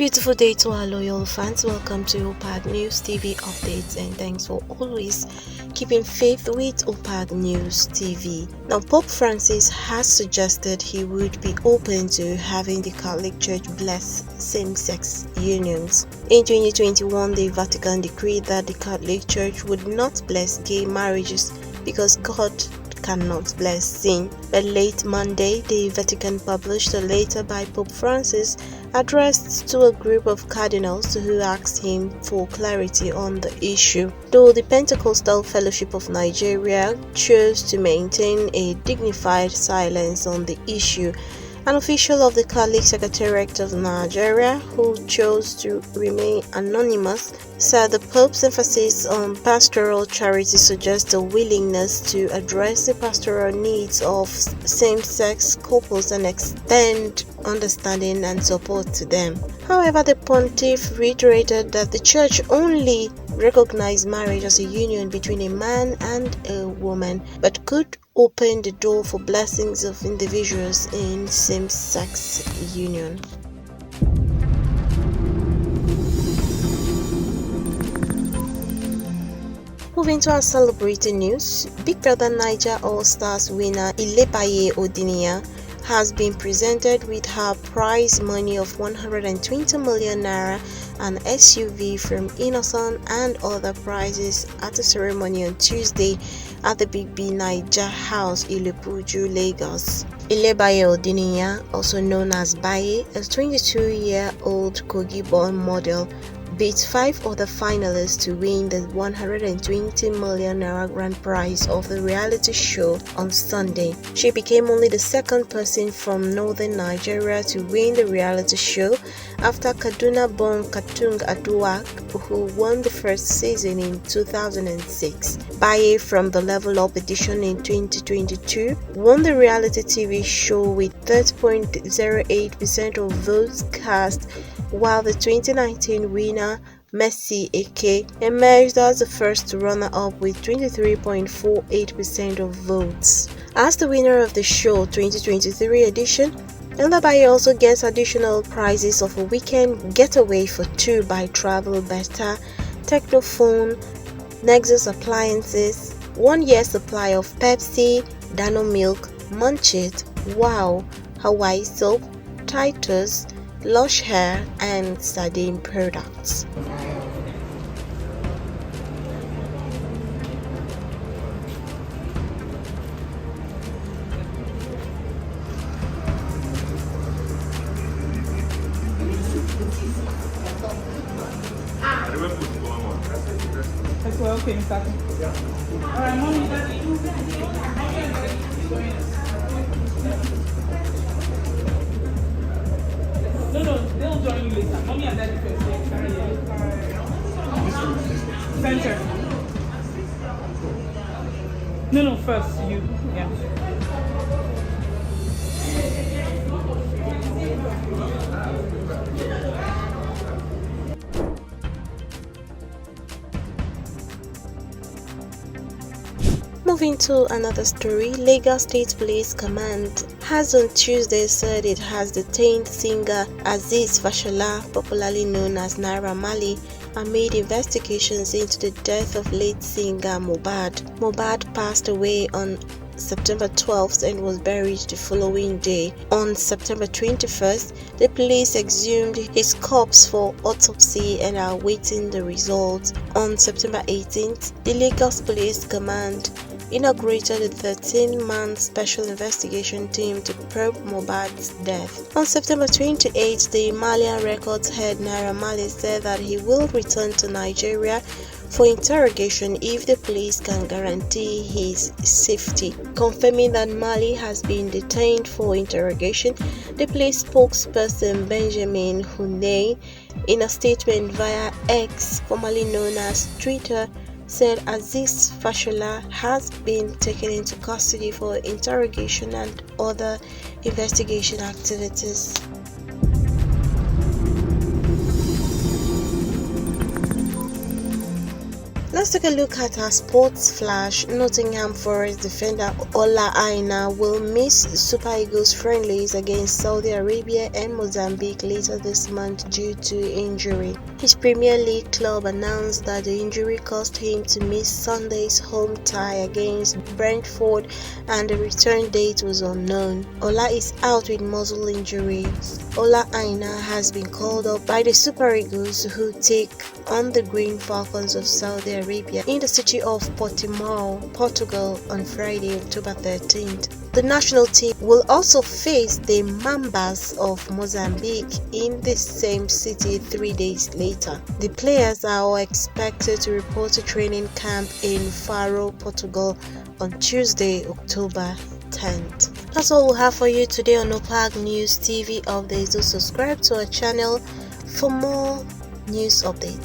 Beautiful day to our loyal fans. Welcome to OPAG News TV updates, and thanks for always keeping faith with OPAG News TV. Now, Pope Francis has suggested he would be open to having the Catholic Church bless same-sex unions. In 2021, the Vatican decreed that the Catholic Church would not bless gay marriages because God cannot bless sin. But late Monday, the Vatican published a letter by Pope Francis addressed to a group of cardinals who asked him for clarity on the issue. Though the Pentecostal Fellowship of Nigeria chose to maintain a dignified silence on the issue, an official of the Catholic Secretariat of Nigeria, who chose to remain anonymous, said the Pope's emphasis on pastoral charity suggests a willingness to address the pastoral needs of same-sex couples and extend understanding and support to them. However, the pontiff reiterated that the Church only recognized marriage as a union between a man and a woman, but could open the door for blessings of individuals in same-sex union. Moving to our celebrating news, Big Brother Naija All-Stars winner Lled Mohbad has been presented with her prize money of 120 million naira, an SUV from Innocent, and other prizes at a ceremony on Tuesday at the Big B Naija House, Ilepuju, Lagos. Lled Mohbad, also known as Baye, a 22-year-old Kogi-born model, beat 5 other finalists to win the 120 million naira grand prize of the reality show on Sunday. She became only the second person from northern Nigeria to win the reality show after Kaduna-born Katung Aduak, who won the first season in 2006. Baye, from the Level Up edition in 2022, won the reality TV show with 30.08% of votes cast, while the 2019 winner, Mercy Eke, emerged as the first runner-up with 23.48% of votes. As the winner of the show 2023 edition, Lled also gets additional prizes of a weekend getaway for 2 by Travel Better, Technophone, Nexus Appliances, 1 year supply of Pepsi, Dano Milk, Munchit, Wow, Hawaii Soap, Titus, Lush Hair, and Sardine products. Okay, Mr. All right, mommy, daddy. No, they'll join you later. Mommy and daddy first. Center. No, first you. Yeah. Moving to another story, Lagos State Police Command has on Tuesday said it has detained singer Azeez Fashola, popularly known as Naira Marley, amid investigations into the death of late singer Mohbad. Mohbad passed away on September 12th and was buried the following day. On September 21st, the police exhumed his corpse for autopsy and are awaiting the results. On September 18th, the Lagos Police Command inaugurated a 13-man special investigation team to probe Mohbad's death. On September 28th, the Malian Records head Naira Marley said that he will return to Nigeria for interrogation if the police can guarantee his safety. Confirming that Marley has been detained for interrogation, the police spokesperson Benjamin Hundeyin, in a statement via X, formerly known as Twitter, said Azeez Fashola has been taken into custody for interrogation and other investigation activities. Let's take a look at our sports flash. Nottingham Forest defender Ola Aina will miss Super Eagles friendlies against Saudi Arabia and Mozambique later this month due to injury. His Premier League club announced that the injury caused him to miss Sunday's home tie against Brentford and the return date was unknown. Ola is out with muscle injuries. Ola Aina has been called up by the Super Eagles, who take on the Green Falcons of Saudi Arabia in the city of Portimao, Portugal on Friday, October 13th. The national team will also face the Mambas of Mozambique in the same city 3 days later. The players are all expected to report to training camp in Faro, Portugal on Tuesday, October 10th. That's all we have for you today on OPAG News TV updates. Do subscribe to our channel for more news updates.